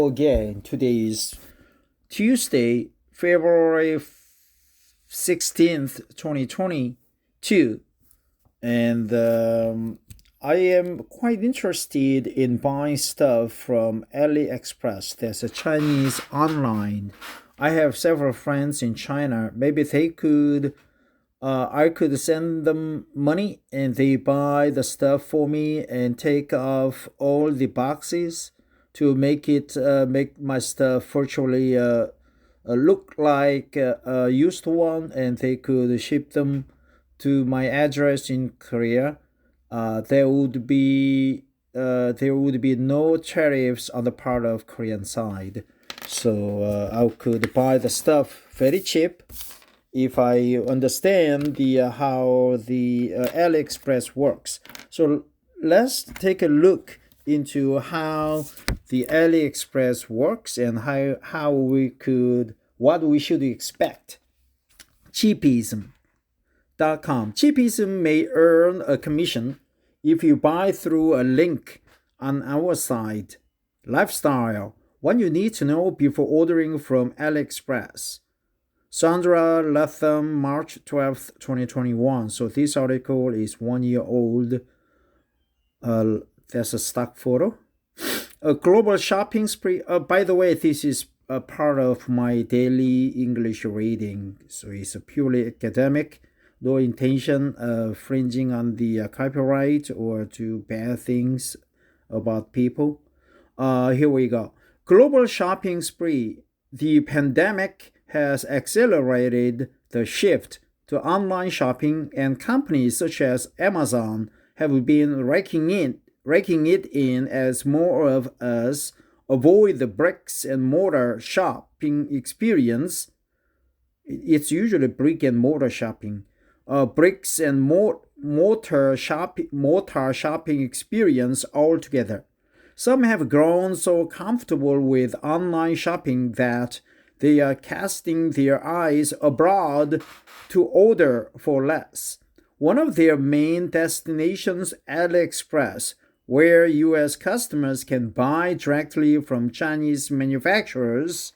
again. Today is Tuesday, February 16th, 2022. And I am quite interested in buying stuff from Aliexpress. There's a Chinese online. I have several friends in China. Maybe they could I could send them money and they buy the stuff for me and take off all the boxes to make my stuff virtually look like a used one, and they could ship them to my address in Korea. There would be no tariffs on the part of Korean side, so I could buy the stuff very cheap if I understand the how the AliExpress works. So let's take a look into how the AliExpress works and how what we should expect. Cheapism.com. Cheapism may earn a commission if you buy through a link on our site. Lifestyle: what you need to know before ordering from AliExpress. Sandra Latham, March 12th, 2021. So this article is 1 year old. There's a stock photo. A global shopping spree. By the way, this is a part of my daily English reading. So it's a purely academic. No intention of fringing on the copyright or to bad things about people. Here we go. Global shopping spree. The pandemic has accelerated the shift to online shopping, and companies such as Amazon have been raking it in as more of us avoid the bricks and mortar shopping experience. It's usually brick and mortar shopping. Bricks and mortar shopping experience altogether. Some have grown so comfortable with online shopping that they are casting their eyes abroad to order for less. One of their main destinations, Aliexpress, where U.S. customers can buy directly from Chinese manufacturers.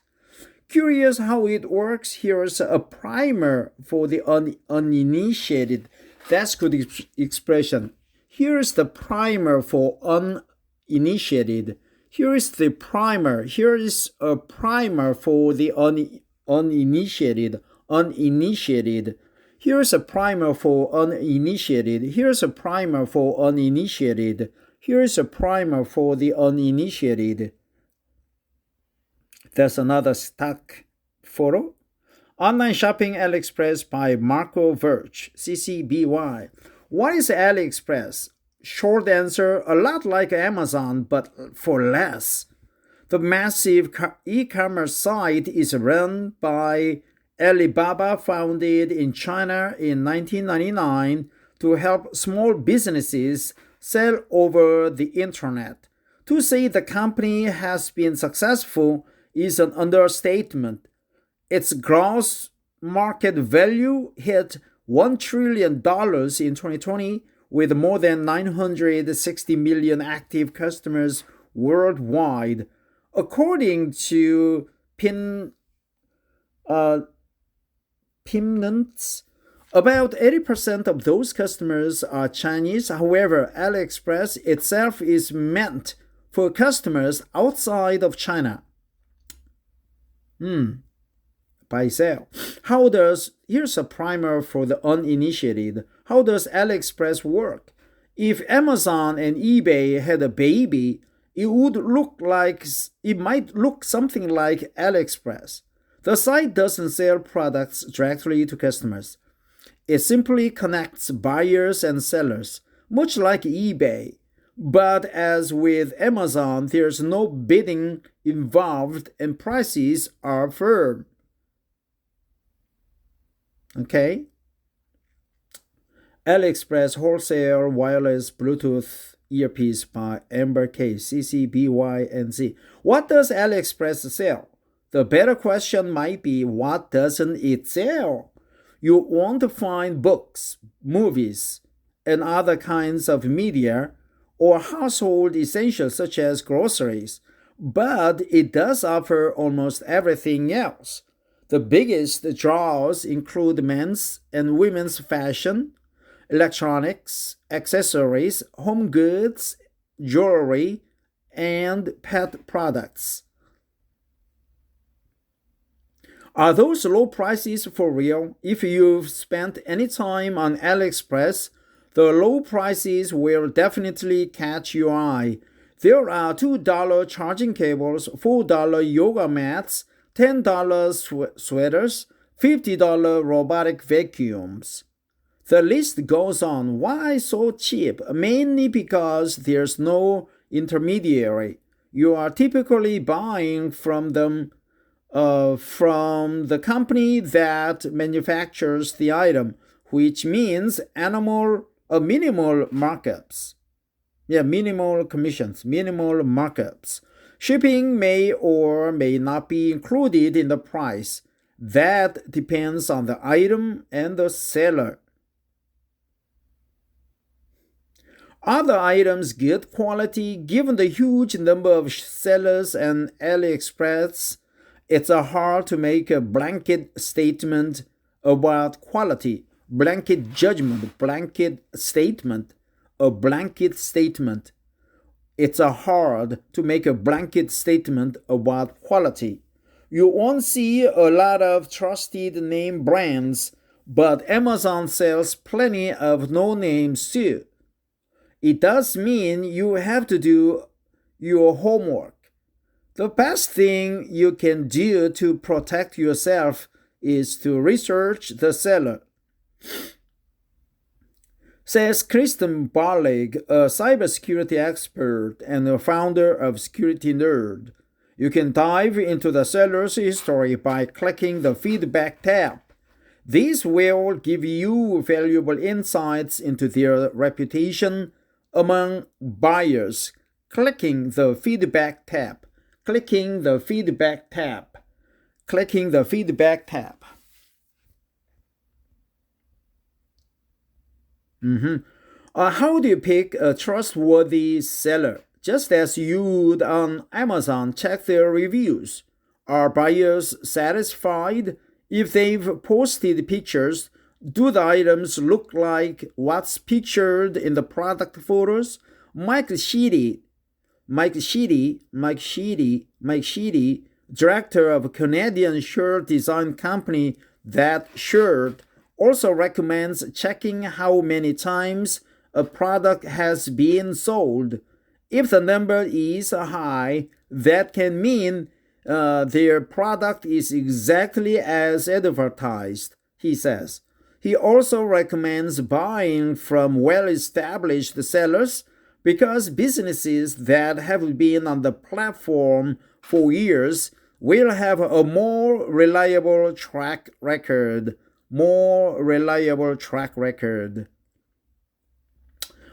Curious how it works? Here's a primer for the uninitiated. That's good expression. Here's the primer for uninitiated. Here is the primer. Here is a primer for the uninitiated. Here's a primer for uninitiated. Here's a primer for uninitiated. Here's a primer for the uninitiated. There's another stock photo. Online shopping Aliexpress by Marco Verge, CCBY. What is Aliexpress? Short answer, a lot like Amazon, but for less. The massive e-commerce site is run by Alibaba, founded in China in 1999 to help small businesses sell over the internet. To say the company has been successful is an understatement. Its gross market value hit $1 trillion in 2020, with more than 960 million active customers worldwide. According to Pimnants, about 80% of those customers are Chinese. However, AliExpress itself is meant for customers outside of China. Buy sell. Here's a primer for the uninitiated. How does AliExpress work? If Amazon and eBay had a baby, it might look something like AliExpress. The site doesn't sell products directly to customers. It simply connects buyers and sellers, much like eBay. But as with Amazon, there's no bidding involved and prices are firm. Okay? Aliexpress Wholesale Wireless Bluetooth Earpiece by Amber K, CCBYNC. What does Aliexpress sell? The better question might be, what doesn't it sell? You want to find books, movies, and other kinds of media, or household essentials such as groceries. but it does offer almost everything else. The biggest draws include men's and women's fashion, electronics, accessories, home goods, jewelry, and pet products. Are those low prices for real? If you've spent any time on Aliexpress, the low prices will definitely catch your eye. There are $2 charging cables, $4 yoga mats, $10 sweaters, $50 robotic vacuums. The list goes on. Why so cheap? Mainly because there's no intermediary. You are typically buying from them from the company that manufactures the item, which means minimal markups. Minimal commissions, minimal markups. Shipping may or may not be included in the price. That depends on the item and the seller. Are the items good quality? Given the huge number of sellers and Aliexpress, it's hard to make a blanket statement about quality. Blanket judgment, blanket statement, a blanket statement. It's hard to make a blanket statement about quality. You won't see a lot of trusted name brands, but Amazon sells plenty of no names too. It does mean you have to do your homework. The best thing you can do to protect yourself is to research the seller. Says Kristen Barlig, a cybersecurity expert and a founder of Security Nerd. You can dive into the seller's history by clicking the Feedback tab. This will give you valuable insights into their reputation among buyers. Clicking the Feedback tab. Clicking the Feedback tab. Clicking the Feedback tab. How do you pick a trustworthy seller? Just as you would on Amazon, check their reviews. Are buyers satisfied? If they've posted pictures, do the items look like what's pictured in the product photos? Mike Sheedy, director of a Canadian shirt design company That Shirt, also recommends checking how many times a product has been sold. If the number is high, that can mean their product is exactly as advertised, he says. He also recommends buying from well-established sellers because businesses that have been on the platform for years will have a more reliable track record.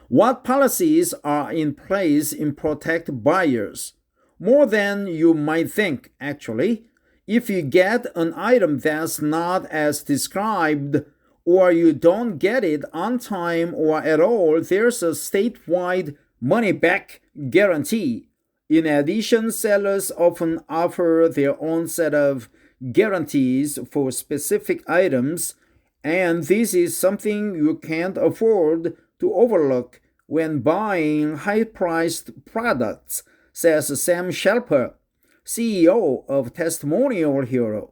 What policies are in place to protect buyers? More than you might think, actually. If you get an item that's not as described, or you don't get it on time or at all, there's a statewide money-back guarantee. In addition, sellers often offer their own set of guarantees for specific items, and this is something you can't afford to overlook when buying high-priced products, says Sam Shelper, CEO of Testimonial Hero.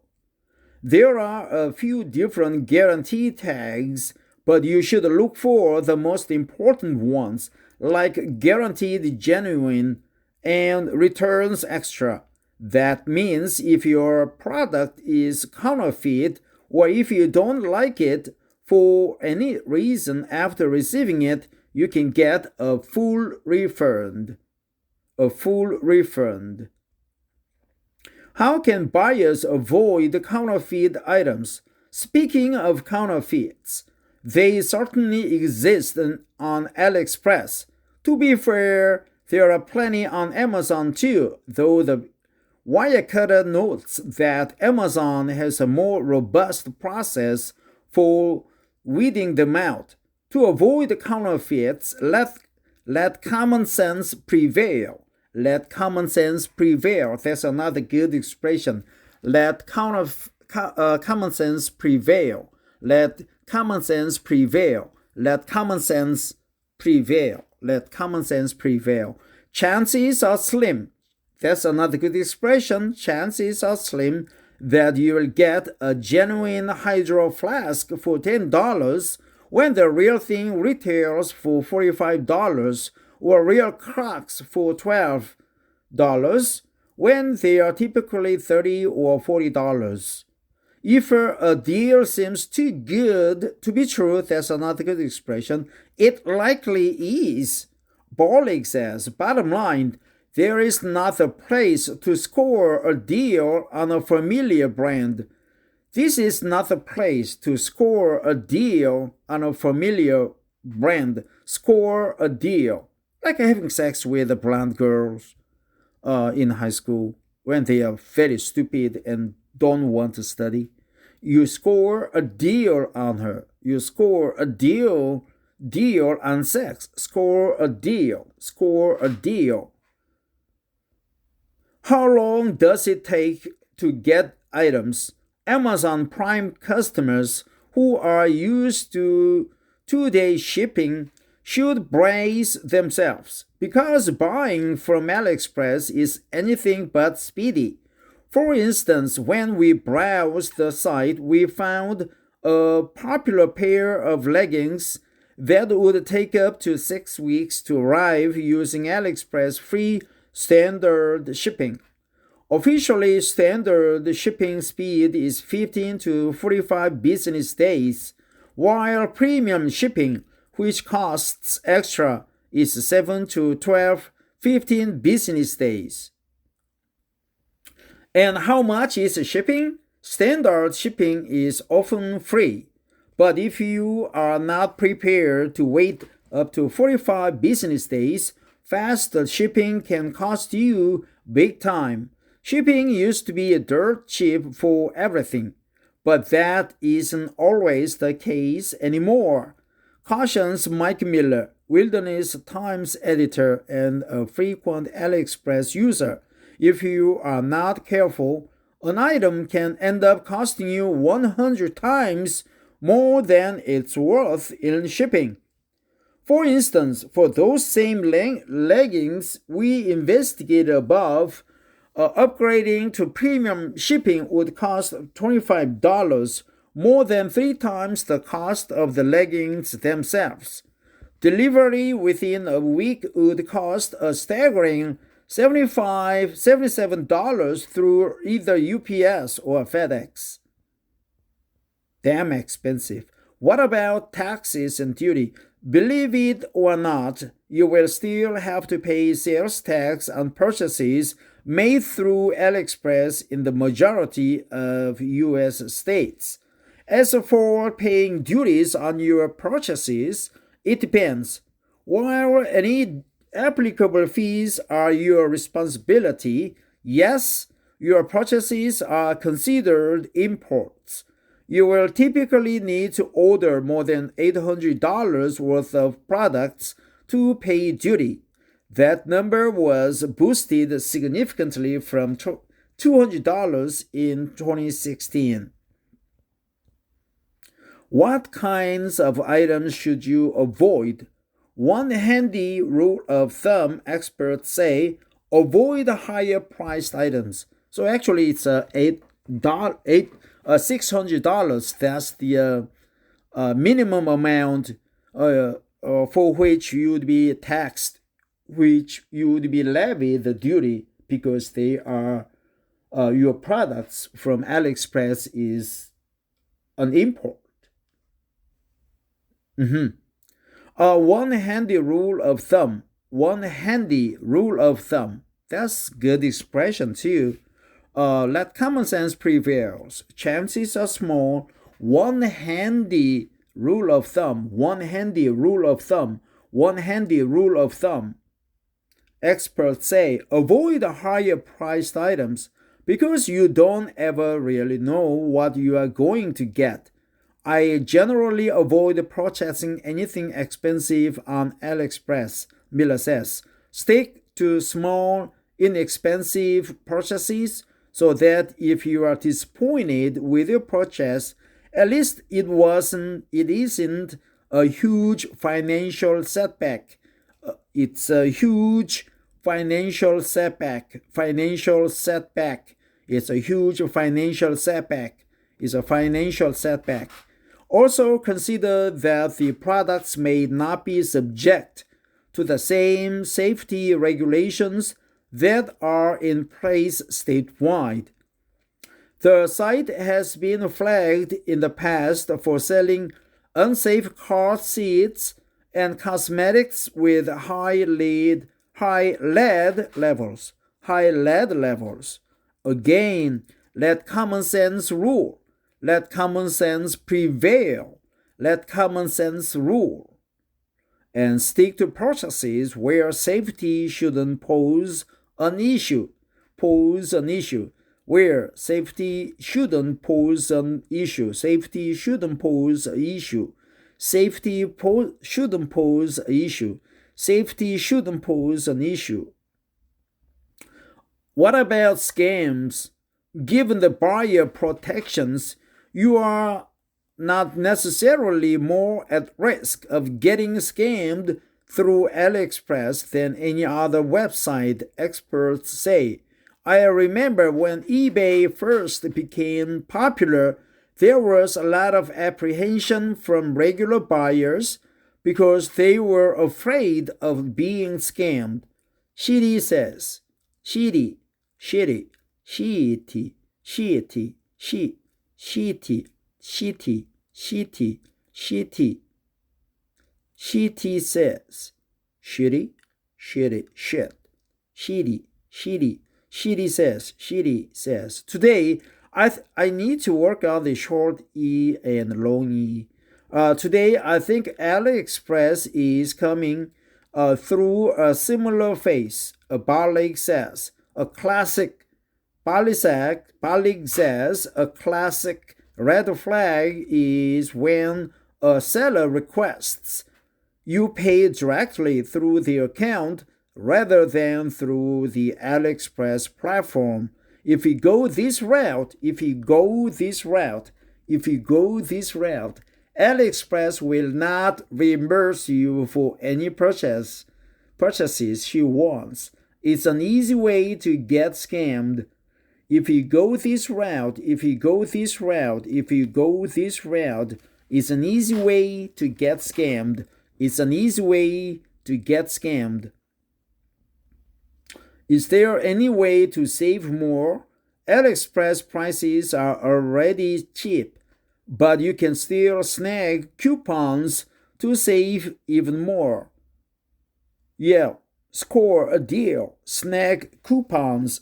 There are a few different guarantee tags, but you should look for the most important ones, like guaranteed genuine and returns extra. That means if your product is counterfeit, or if you don't like it for any reason after receiving it, you can get a full refund. How can buyers avoid counterfeit items? Speaking of counterfeits, they certainly exist on Aliexpress. To be fair, there are plenty on Amazon too, though the Wirecutter notes that Amazon has a more robust process for weeding them out. To avoid counterfeits, let common sense prevail. let common sense prevail. That's another good expression. Let common sense prevail. Let common sense prevail. Let common sense prevail. Let common sense prevail. Chances are slim. That's another good expression. Chances are slim that you will get a genuine hydro flask for $10 when the real thing retails for $45, or real Crocs for $12 when they are typically $30 or $40. If a deal seems too good to be true, that's another good expression. It likely is. Bollig says, bottom line, there is not a place to score a deal on a familiar brand. This is not a place to score a deal on a familiar brand. Score a deal. Like having sex with blonde girls in high school when they are very stupid and don't want to study. You score a deal on her. You score a deal on sex. Score a deal. Score a deal. How long does it take to get items? Amazon Prime customers who are used to two-day shipping should brace themselves because buying from Aliexpress is anything but speedy. For instance, when we browsed the site, we found a popular pair of leggings that would take up to 6 weeks to arrive using Aliexpress free standard shipping. Officially, standard shipping speed is 15 to 45 business days, while premium shipping, which costs extra, is 7 to 15 business days. And how much is shipping? Standard shipping is often free, but if you are not prepared to wait up to 45 business days, fast shipping can cost you big time. Shipping used to be dirt cheap for everything, but that isn't always the case anymore. Cautions Mike Miller, Wilderness Times editor and a frequent Aliexpress user. If you are not careful, an item can end up costing you 100 times more than it's worth in shipping. For instance, for those same leggings we investigated above, upgrading to premium shipping would cost $25, more than 3 times the cost of the leggings themselves. Delivery within a week would cost a staggering $77 through either UPS or FedEx. Damn expensive. What about taxes and duty? Believe it or not, you will still have to pay sales tax on purchases made through Aliexpress in the majority of U.S. states. As for paying duties on your purchases, it depends. While any applicable fees are your responsibility, yes, your purchases are considered imports. You will typically need to order more than $800 worth of products to pay duty. That number was boosted significantly from $200 in 2016. What kinds of items should you avoid? One handy rule of thumb, experts say, avoid higher priced items. So actually it's $600. That's the minimum amount for which you would be taxed, which you would be levied the duty because they are your products from Aliexpress is an import. One handy rule of thumb. One handy rule of thumb. That's good expression too. Let common sense prevail. Chances are small. One handy rule of thumb. One handy rule of thumb. One handy rule of thumb. Experts say avoid higher priced items because you don't ever really know what you are going to get. I generally avoid purchasing anything expensive on Aliexpress, Miller says. Stick to small, inexpensive purchases so that if you are disappointed with your purchase, at least it isn't a huge financial setback. It's a huge financial setback. It's a huge financial setback. It's a financial setback. Also consider that the products may not be subject to the same safety regulations that are in place statewide. The site has been flagged in the past for selling unsafe car seats and cosmetics with high lead levels. Again, let common sense rule. Let common sense prevail. Let common sense rule. And stick to purchases where safety shouldn't pose an issue. Where safety shouldn't pose an issue. Safety shouldn't pose an issue. Shouldn't pose an issue. Safety shouldn't pose an issue. What about scams? Given the buyer protections, you are not necessarily more at risk of getting scammed through Aliexpress than any other website, experts say. I remember when eBay first became popular, there was a lot of apprehension from regular buyers because they were afraid of being scammed. Shitty says. Shitty. Shitty says. Shitty says. Today, I need to work on the short E and long E. Today, I think Aliexpress is coming through a similar phase. Balig says. Balig says a classic red flag is when a seller requests you pay directly through the account rather than through the Aliexpress platform. If you go this route, Aliexpress will not reimburse you for any purchases she wants. It's an easy way to get scammed. If you go this route, it's an easy way to get scammed. Is there any way to save more? Aliexpress prices are already cheap, but you can still snag coupons to save even more. Yeah, score a deal. Snag coupons.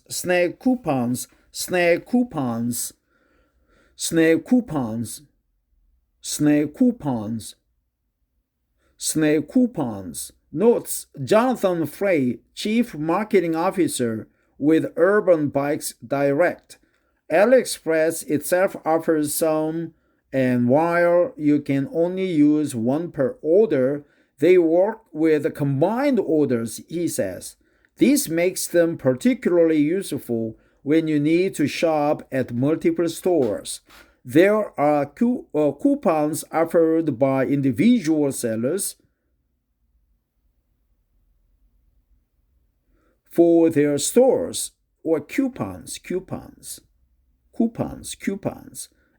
Notes Jonathan Frey, Chief Marketing Officer with Urban Bikes Direct. Aliexpress itself offers some, and while you can only use one per order, they work with combined orders, he says. This makes them particularly useful when you need to shop at multiple stores. There are coupons offered by individual sellers for their stores, or coupons,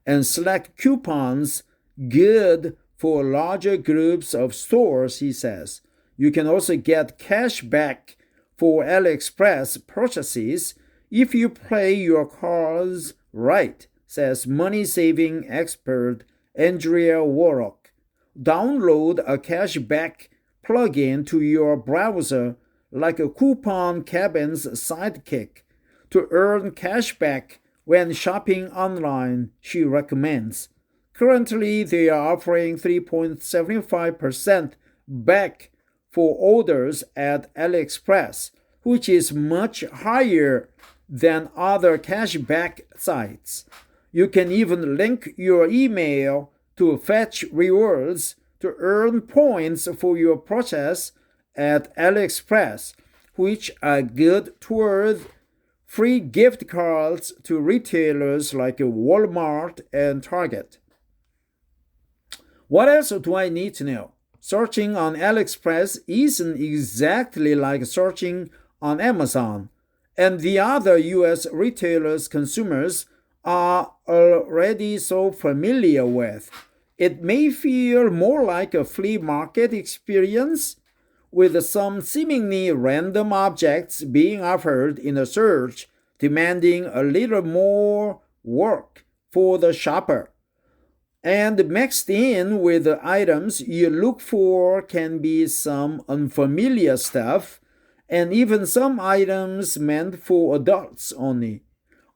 and select coupons good for larger groups of stores, he says. You can also get cash back for Aliexpress purchases if you play your cards right, says money-saving expert Andrea Warrock. Download a cashback plugin to your browser like a coupon cabin's sidekick to earn cashback when shopping online, she recommends. Currently, they are offering 3.75% back for orders at Aliexpress, which is much higher than other cashback sites. You can even link your email to fetch rewards to earn points for your purchase at Aliexpress, which are good toward free gift cards to retailers like Walmart and Target. What else do I need to know? Searching on AliExpress isn't exactly like searching on Amazon, and the other US retailers consumers are already so familiar with. It may feel more like a flea market experience, with some seemingly random objects being offered in a search, demanding a little more work for the shopper. And mixed in with the items you look for can be some unfamiliar stuff, and even some items meant for adults only.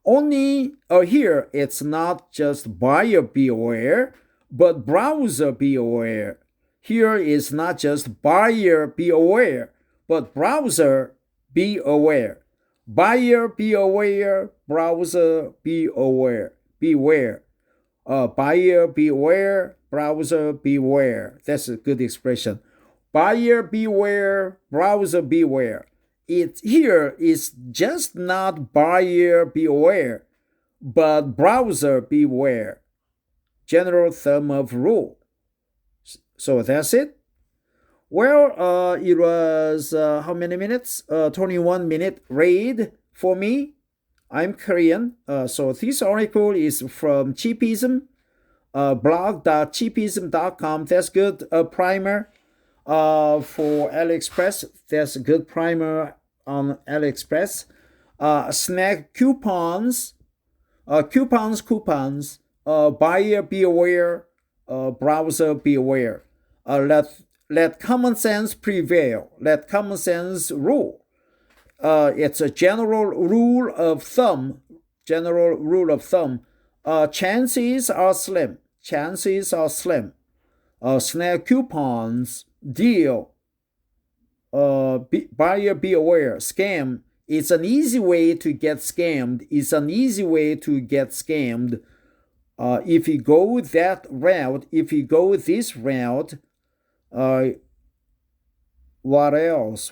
Here it's not just buyer beware, but browser beware. Here is not just buyer be aware, but browser be aware. Buyer be aware, browser be aware. Beware. Buyer beware, browser beware. That's a good expression. Buyer beware, browser beware. It here is just not buyer beware, but browser beware. General thumb of rule. So that's it. Well, it was how many minutes? 21-minute read for me. I'm Korean. So this article is from Cheapism, blog.cheapism.com. That's good primer for Aliexpress. That's a good primer on Aliexpress. Snack coupons, coupons. Buyer beware, browser beware. Let common sense prevail. Let common sense rule. It's a general rule of thumb. Chances are slim. Snack coupons, deal. Buyer beware. Scam. It's an easy way to get scammed. If you go that route, this route, what else?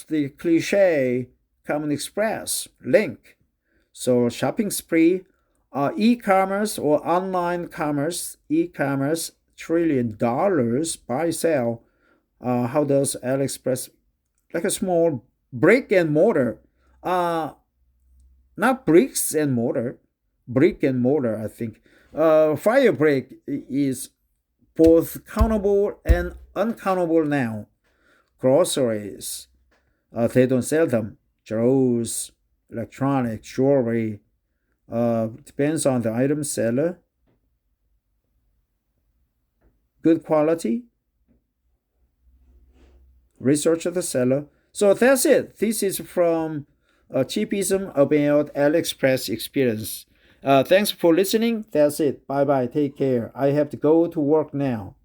The cliche, Common Express, link. So shopping spree, e-commerce or online commerce, $1 trillion, buy, sell. How does Aliexpress, like a small brick and mortar, not bricks and mortar, brick and mortar, I think. Fire break is both countable and uncountable now. Groceries, they don't sell them. Clothes, electronics, jewelry, depends on the item seller. Good quality. Research of the seller. So that's it. This is from Cheapism about Aliexpress experience. Thanks for listening. That's it. Bye-bye. Take care. I have to go to work now.